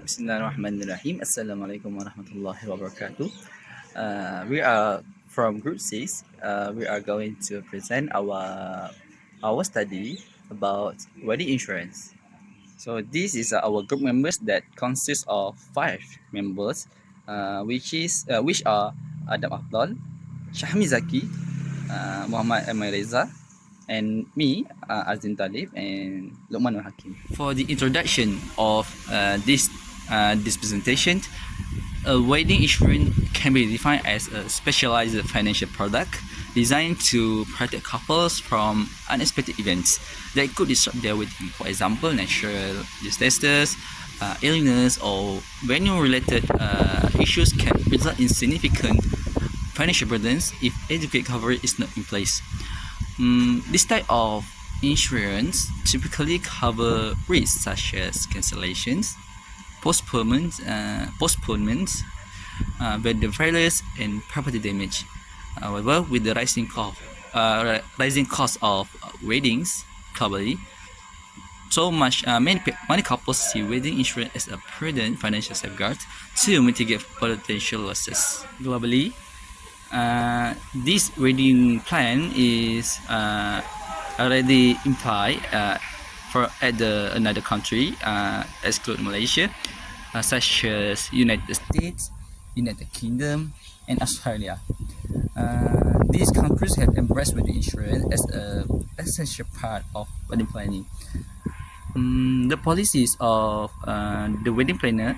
Bismillahirrahmanirrahim. Assalamualaikum warahmatullahi wabarakatuh. We are from Group 6. We are going to present our study about wedding insurance. So this is our group members that consists of 5 members, which are Adam Abdul, Syahmi Zaki, Muhammad Amir Reza, and me, Azin Talib, and Luqman Hakim. For the introduction of this presentation, a wedding insurance can be defined as a specialized financial product designed to protect couples from unexpected events that could disrupt their wedding. For example, natural disasters, illness, or venue-related issues can result in significant financial burdens if adequate coverage is not in place. This type of insurance typically cover risks such as cancellations, postponements, weather failures, and property damage. However, with the rising cost of weddings globally, many couples see wedding insurance as a prudent financial safeguard to mitigate potential losses. Globally, this wedding plan is already implied at another country, exclude Malaysia, such as United States, United Kingdom, and Australia. These countries have embraced wedding insurance as an essential part of wedding planning. The policies of the wedding planner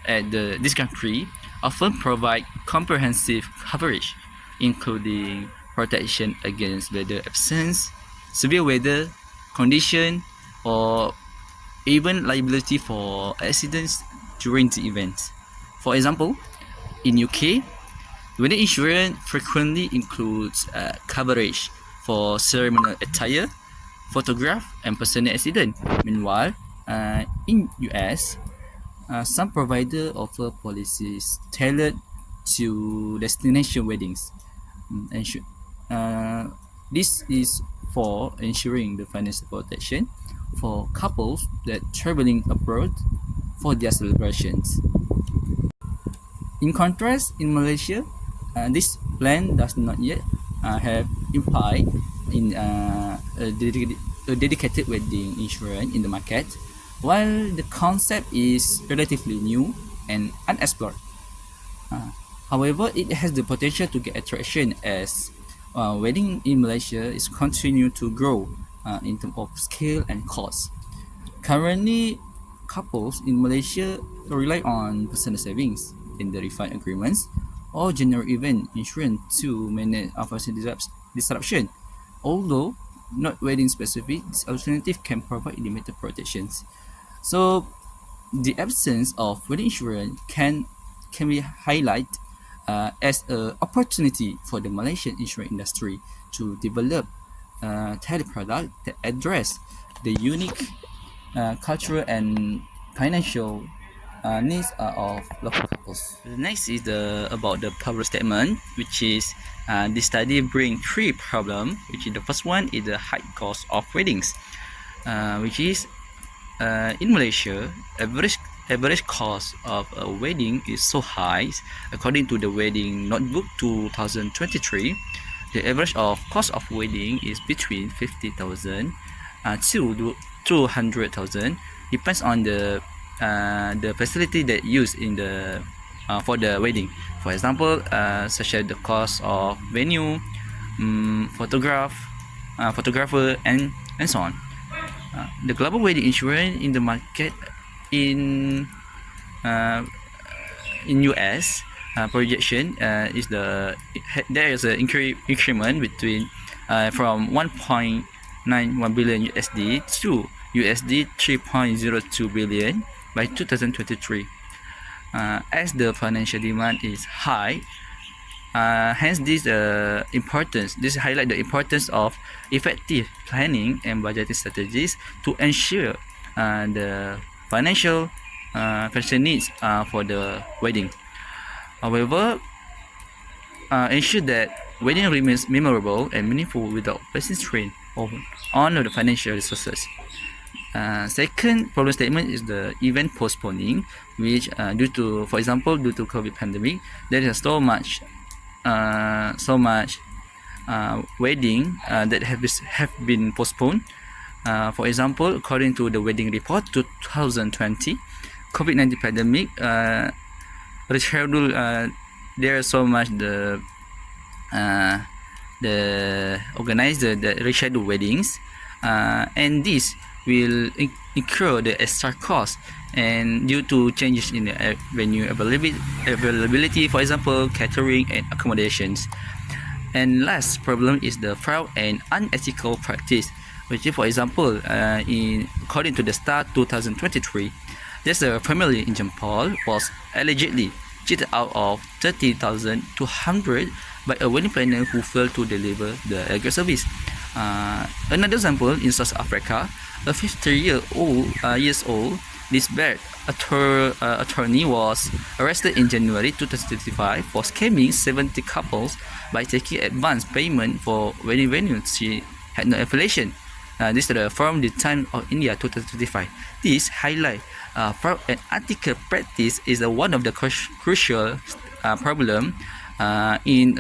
at this country often provide comprehensive coverage, including protection against weather absence, severe weather condition, or even liability for accidents during the event. For example, in UK, wedding insurance frequently includes coverage for ceremonial attire, photograph, and personal accident. Meanwhile, in US, some providers offer policies tailored to destination weddings. This is for ensuring the financial protection for couples that traveling abroad for their celebrations. In contrast, in Malaysia, this plan does not yet have implied in a dedicated wedding insurance in the market, while the concept is relatively new and unexplored. However, it has the potential to get attraction as wedding in Malaysia is continue to grow in terms of scale and cost. Currently, couples in Malaysia rely on personal savings in the refund agreements or general event insurance to manage unforeseen disruption. Although not wedding specific, this alternative can provide limited protections. So, the absence of wedding insurance can be highlighted as an opportunity for the Malaysian insurance industry to develop tailored products that address the unique cultural and financial needs of local couples. The next is about the problem statement, which is this study brings 3 problems. Which is the first one is the high cost of weddings, which is in Malaysia, average cost of a wedding is so high. According to the Wedding Notebook 2023, the average of cost of wedding is between 50,000 to 200,000, depends on the facility that used in the for the wedding. For example, such as the cost of venue, photographer, and so on. The global wedding insurance in the market in US projection is there is an increment between from 1.91 billion USD to USD 3.02 billion by 2023. As the financial demand is high, hence this highlight the importance of effective planning and budgeting strategies to ensure the financial needs for the wedding. However, ensure that wedding remains memorable and meaningful without placing strain on the financial resources. Second problem statement is the event postponing, which due to, for example, due to COVID pandemic, there is so much wedding that have been postponed. For example, according to the wedding report 2020, COVID-19 pandemic reschedule. There are so much the organizer that reschedule weddings, and this will incur the extra cost, and due to changes in the venue availability, for example, catering and accommodations. And last problem is the fraud and unethical practice, which is, for example, according to the start 2023, there's a family in Jampol was allegedly cheated out of 30,200 by a wedding planner who failed to deliver the legal service. Another example, in South Africa, a 50-years-old Lisbeth attorney was arrested in January 2025 for scamming 70 couples by taking advance payment for wedding venues she had no affiliation. This is from the Times of India 2025. This highlight fraud and unethical practice is one of the crucial problem in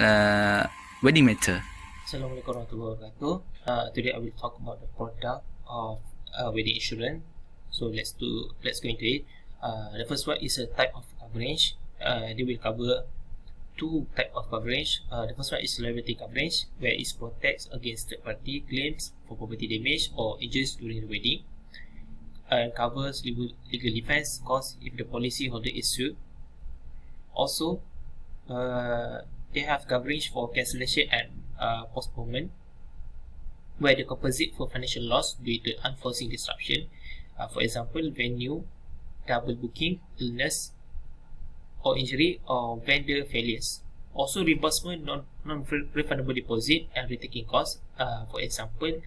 wedding matter. Assalamualaikum warahmatullahi wabarakatuh. Today I will talk about the product of wedding insurance. So let's go into it. The first one is a type of coverage. They will cover two type of coverage. The first one is liability coverage, where it protects against third-party claims for property damage or injuries during the wedding, and covers legal defense costs if the policyholder is sued. Also, they have coverage for cancellation and postponement, where they compensate for financial loss due to unforeseen disruption. For example, venue, double booking, illness or injury, or vendor failures. Also, reimbursement non-refundable deposit and retaking costs. For example,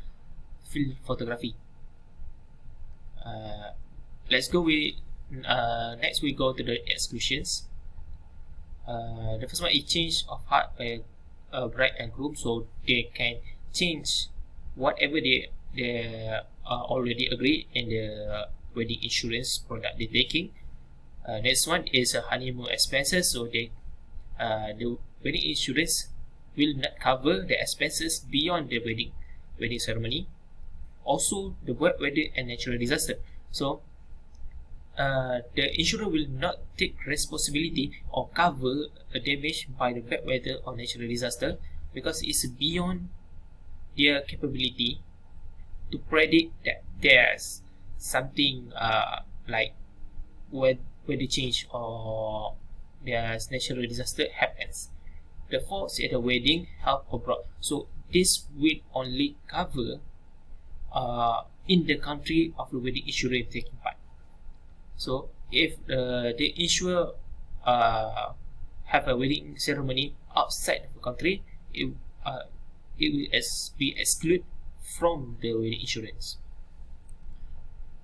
field photography. Let's go with next. We go to the exclusions. The first one is change of heart by bride and groom, so they can change whatever they already agreed in the wedding insurance product they're taking. Next one is honeymoon expenses, so the wedding insurance will not cover the expenses beyond the wedding ceremony. Also, the wet weather and natural disaster, so the insurer will not take responsibility or cover a damage by the bad weather or natural disaster, because it's beyond their capability to predict that there's something like weather change or there's natural disaster happens. The faults at the wedding, health abroad, so this will only cover in the country of the wedding insurance taking part. So if the insurer have a wedding ceremony outside of the country, it will be excluded from the wedding insurance.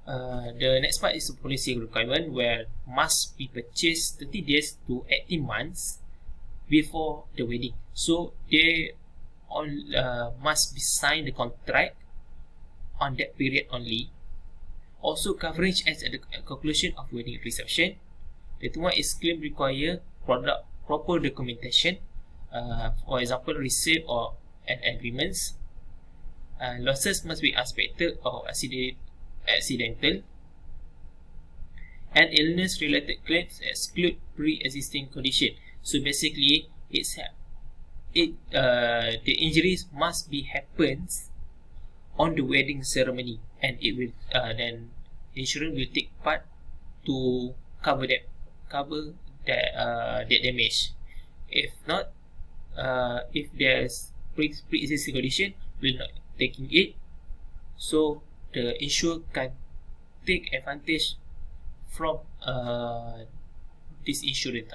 The next part is the policy requirement, where must be purchased 30 days to 18 months before the wedding. So they all must be signed the contract on that period only. Also, coverage at the conclusion of wedding reception. The third one is claim require proper documentation. For example, receipt or an agreements. Losses must be unexpected or accidental. And illness related claims exclude pre-existing condition. So basically, the injuries must be happens on the wedding ceremony, and it will then insurance will take part to cover that damage. If not, if there's pre-existing condition, will not taking it, so the insurer can take advantage from this insurance.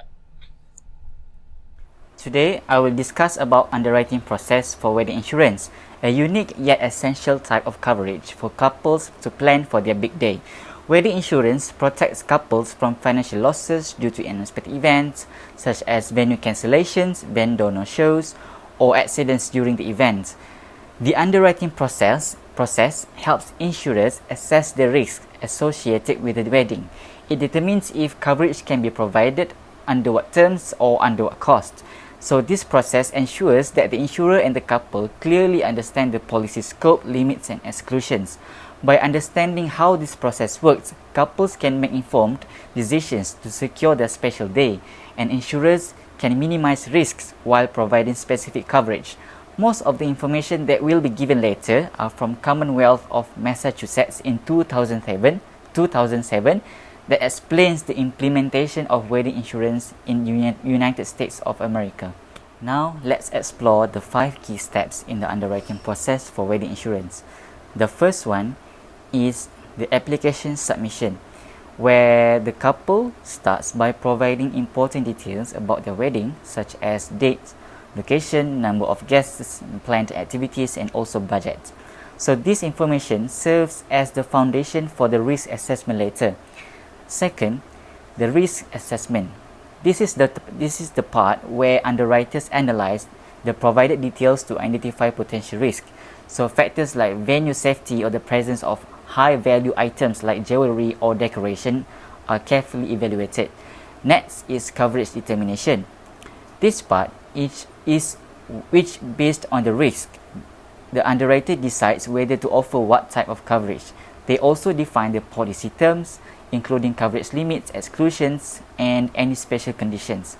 Today, I will discuss about underwriting process for wedding insurance, a unique yet essential type of coverage for couples to plan for their big day. Wedding insurance protects couples from financial losses due to unexpected events, such as venue cancellations, vendor no-shows, or accidents during the event. The underwriting process helps insurers assess the risk associated with the wedding. It determines if coverage can be provided, under what terms, or under what cost. So this process ensures that the insurer and the couple clearly understand the policy scope, limits, and exclusions. By understanding how this process works, couples can make informed decisions to secure their special day, and insurers can minimize risks while providing specific coverage. Most of the information that will be given later are from Commonwealth of Massachusetts in 2007 that explains the implementation of wedding insurance in United States of America. Now let's explore the 5 key steps in the underwriting process for wedding insurance. The first one is the application submission, where the couple starts by providing important details about their wedding, such as date, location, number of guests, planned activities, and also budget. So this information serves as the foundation for the risk assessment later. Second, the risk assessment. This is the part where underwriters analyze the provided details to identify potential risk. So factors like venue safety or the presence of high value items like jewelry or decoration are carefully evaluated. Next is coverage determination. This part is which based on the risk, the underwriter decides whether to offer what type of coverage. They also define the policy terms, including coverage limits, exclusions, and any special conditions.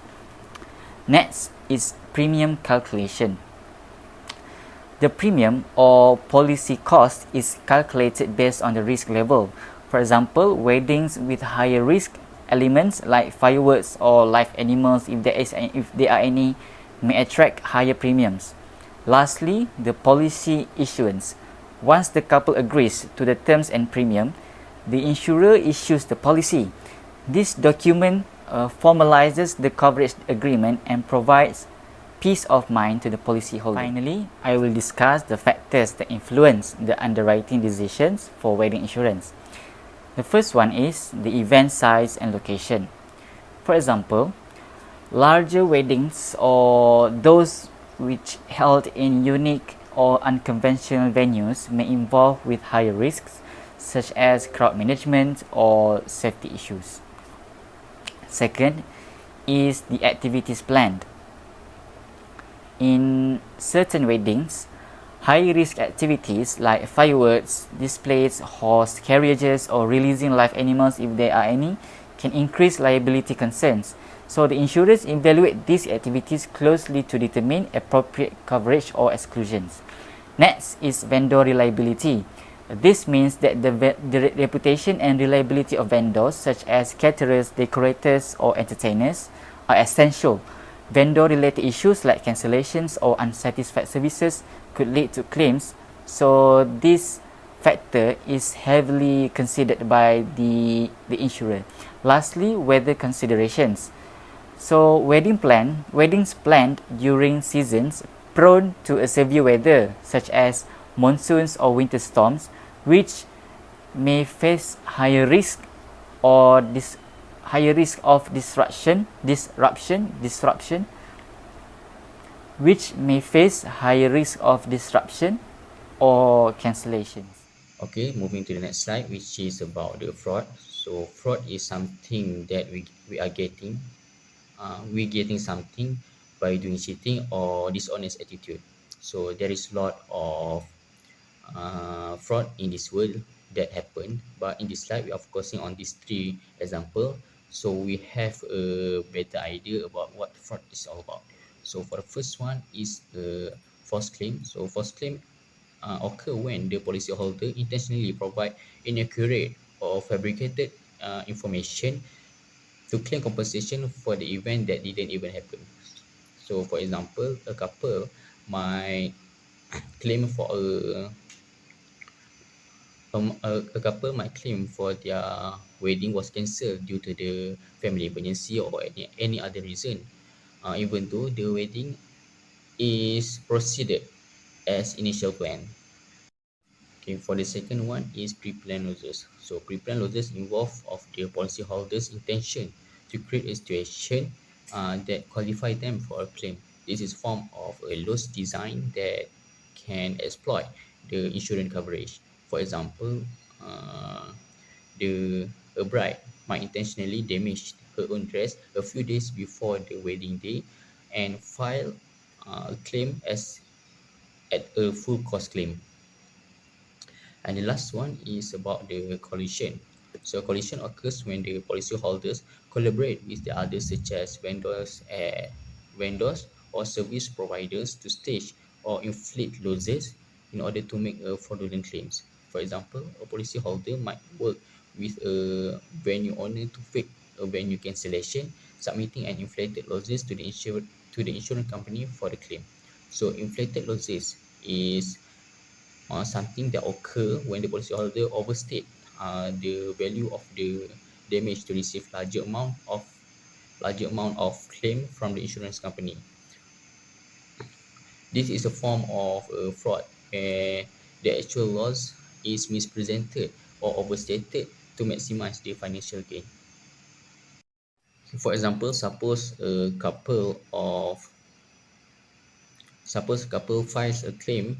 Next is premium calculation. The premium or policy cost is calculated based on the risk level. For example, weddings with higher risk elements like fireworks or live animals, if there are any, may attract higher premiums. Lastly, the policy issuance. Once the couple agrees to the terms and premium, the insurer issues the policy. This document formalizes the coverage agreement and provides peace of mind to the policyholder. Finally, I will discuss the factors that influence the underwriting decisions for wedding insurance. The first one is the event size and location. For example, larger weddings or those which held in unique or unconventional venues may involve with higher risks such as crowd management or safety issues. Second is the activities planned. In certain weddings, high-risk activities like fireworks, displays, horse carriages, or releasing live animals, if there are any, can increase liability concerns. So the insurers evaluate these activities closely to determine appropriate coverage or exclusions. Next is vendor reliability. This means that the reputation and reliability of vendors such as caterers, decorators, or entertainers are essential. Vendor-related issues like cancellations or unsatisfied services could lead to claims, so this factor is heavily considered by the insurer. Lastly, weather considerations. So weddings planned during seasons prone to a severe weather such as monsoons or winter storms, which may face higher risk of disruption, which may face higher risk of disruption or cancellations. Okay, moving to the next slide, which is about the fraud. So fraud is something that we are getting. We're getting something by doing cheating or dishonest attitude. So there is a lot of fraud in this world that happen, but in this slide we are focusing on these 3 example, so we have a better idea about what fraud is all about. So for the first one is false claim. So false claim occur when the policyholder intentionally provide inaccurate or fabricated information to claim compensation for the event that didn't even happen. So for example, a couple might claim for a couple might claim for their wedding was cancelled due to the family emergency or any other reason, even though the wedding is proceeded as initial plan. Okay, for the second one is pre-planned losses. So pre-planned losses involve of the policyholder's intention to create a situation that qualify them for a claim. This is form of a loss design that can exploit the insurance coverage. For example, the a bride might intentionally damage her own dress a few days before the wedding day and file a claim as at a full cost claim. And the last one is about the collision. So collision occurs when the policyholders collaborate with the others such as vendors or service providers to stage or inflict losses in order to make a fraudulent claims. For example, a policyholder might work with a venue owner to fake a venue cancellation, submitting an inflated losses to the insurance company for the claim. So inflated losses is something that occur when the policyholder overstate the value of the damage to receive larger amount of claim from the insurance company. This is a form of fraud where the actual loss is mispresented or overstated to maximize the financial gain. For example, suppose a couple files a claim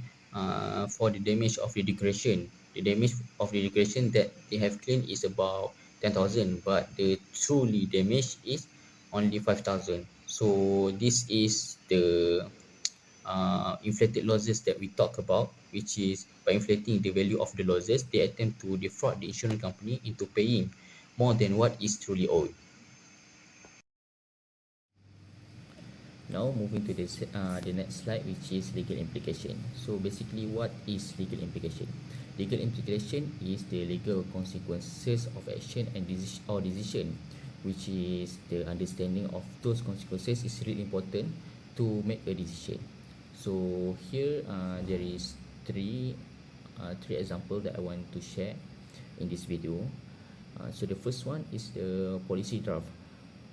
for the damage of the decoration. The damage of the decoration that they have claimed is about 10,000, but the truly damage is only 5,000. So this is the inflated losses that we talk about, which is by inflating the value of the losses, they attempt to defraud the insurance company into paying more than what is truly owed. Now moving to the next slide, which is legal implication. So basically, what is legal implication? Legal implication is the legal consequences of action and decision, which is the understanding of those consequences is really important to make a decision. So here there is three examples that I want to share in this video. So the first one is the policy draft.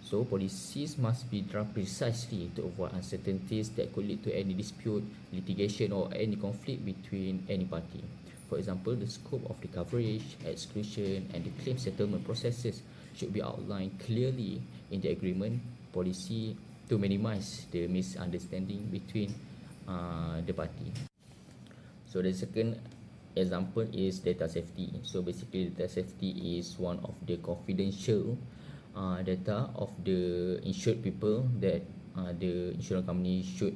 So policies must be drafted precisely to avoid uncertainties that could lead to any dispute, litigation or any conflict between any party. For example, the scope of the coverage, exclusion and the claim settlement processes should be outlined clearly in the agreement policy to minimize the misunderstanding between the party. So the second example is data safety. So basically data safety is one of the confidential data of the insured people that the insurance company should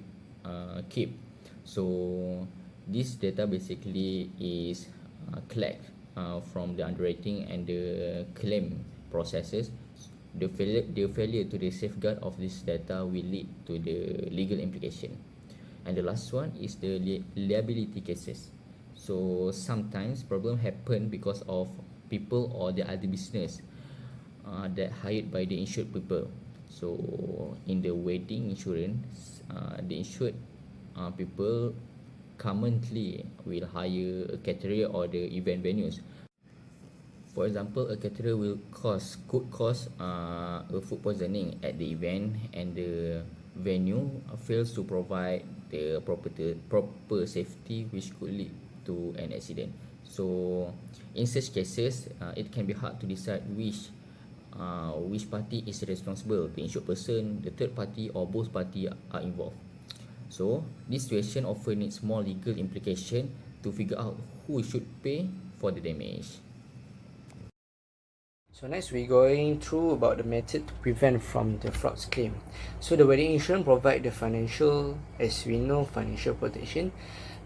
keep. So this data basically is collect from the underwriting and the claim processes. The failure to the safeguard of this data will lead to the legal implication. And the last one is the liability cases. So sometimes problem happen because of people or the other business that hired by the insured people. So in the wedding insurance, the insured people commonly will hire a caterer or the event venues. For example, a caterer could cause a food poisoning at the event and the venue fails to provide the proper safety, which could lead to an accident. So in such cases, it can be hard to decide which party is responsible, the insured person, the third party or both parties are involved. So this situation often needs more legal implication to figure out who should pay for the damage. So next we're going through about the method to prevent from the frauds claim. So the wedding insurance provide the financial, as we know, financial protection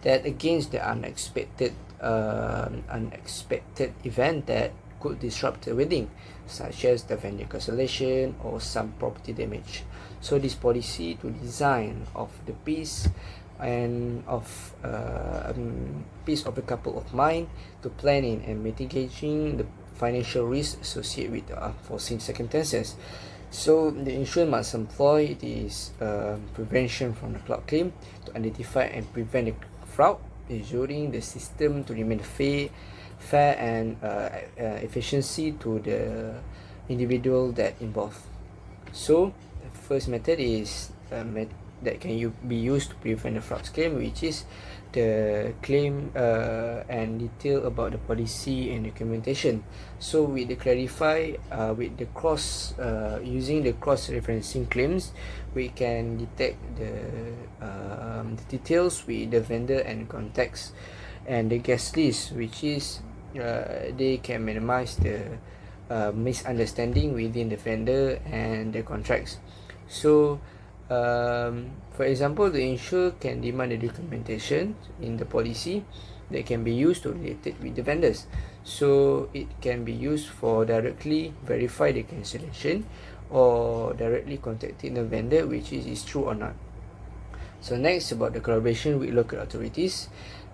that against the unexpected event that could disrupt the wedding, such as the venue cancellation or some property damage. So this policy to design of the peace and of peace of the couple of mind to planning and mitigating the financial risk associated with unforeseen circumstances. So the insurance must employ this prevention from the fraud claim to identify and prevent the fraud, ensuring the system to remain fair and efficiency to the individual that involved. So the first method is that can be used to prevent the fraud claim, which is the claim and detail about the policy and documentation. So with the clarify with the cross using the cross referencing claims, we can detect the details with the vendor and context and the guest list, which is they can minimize the misunderstanding within the vendor and the contracts. So for example, the insurer can demand the documentation in the policy that can be used to relate it with the vendors. So it can be used for directly verify the cancellation or directly contacting the vendor, which is true or not. So next, about the collaboration with local authorities.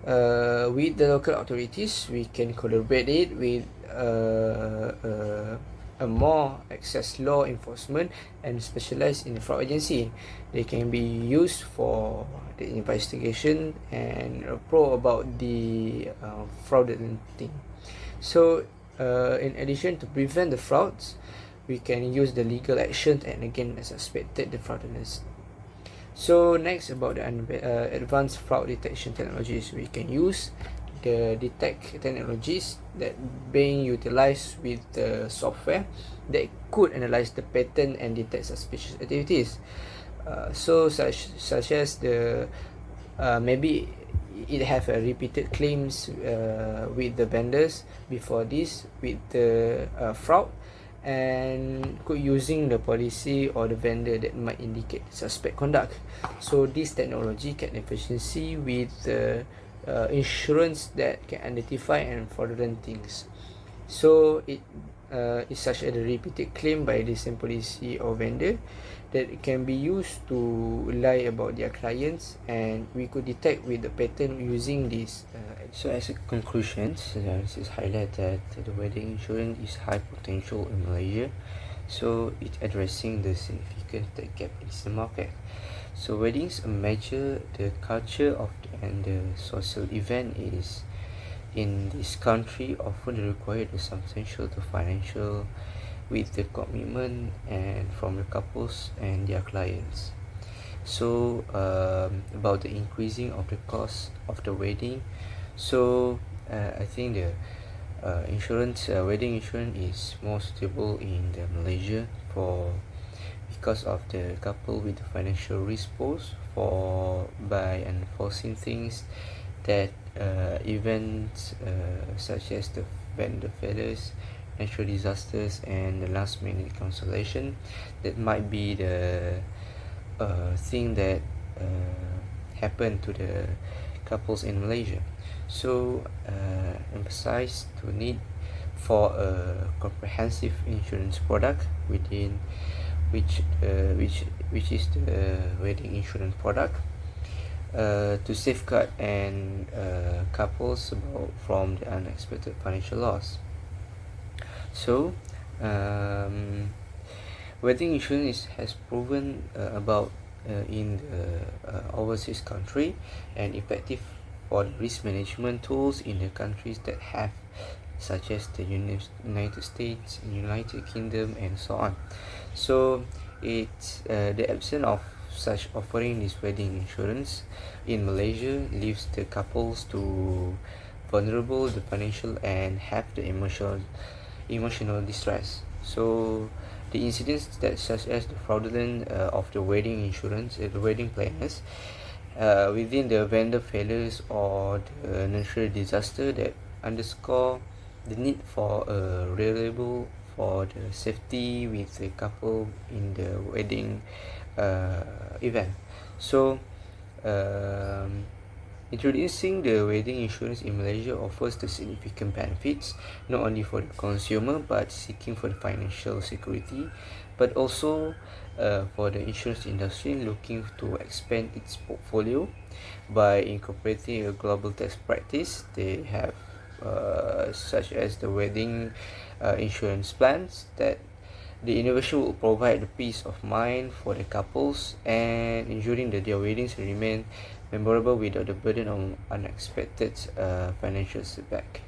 With the local authorities, we can collaborate it with a more access law enforcement and specialized in fraud agency. They can be used for the investigation and probe about the fraudulent thing. So in addition to prevent the frauds, we can use the legal action and again suspected the fraudulence. So next, about the advanced fraud detection technologies, we can use the detect technologies that being utilized with the software that could analyze the pattern and detect suspicious activities. So such as the maybe it have a repeated claims with the vendors before this with the fraud, and could using the policy or the vendor that might indicate suspect conduct. So this technology can efficiency with the insurance that can identify and fraudulent things. So it is such as a repeated claim by the same policy or vendor that can be used to lie about their clients, and we could detect with the pattern using this. So as a conclusion, this is highlight that the wedding insurance is high potential in Malaysia. So it's addressing the significant gap in the market. So weddings a major the culture of and the social event is in this country often require the substantial to financial with the commitment and from the couples and their clients. So about the increasing of the cost of the wedding, so I think the insurance wedding insurance is more suitable in the Malaysia for because of the couple with the financial risk posed for by unforeseen things that events such as the vendor failures, natural disasters, and the last minute cancellation that might be the thing that happened to the couples in Malaysia. So emphasize to need for a comprehensive insurance product within which is the wedding insurance product to safeguard and couples from the unexpected financial loss. So wedding insurance has proven about in the overseas country and effective for the risk management tools in the countries that have such as the United States, United Kingdom, and so on. So it's the absence of such offering this wedding insurance in Malaysia leaves the couples to vulnerable the financial and have the emotional distress. So the incidents that such as the fraudulent of the wedding insurance, the wedding planners, within the vendor failures or the natural disaster that underscore the need for a reliable for the safety with the couple in the wedding event. So introducing the wedding insurance in Malaysia offers the significant benefits not only for the consumer but seeking for the financial security, but also for the insurance industry looking to expand its portfolio by incorporating a global tax practice. They have such as the wedding insurance plans that the innovation will provide the peace of mind for the couples and ensuring that their weddings remain memorable without the burden of unexpected financial setback.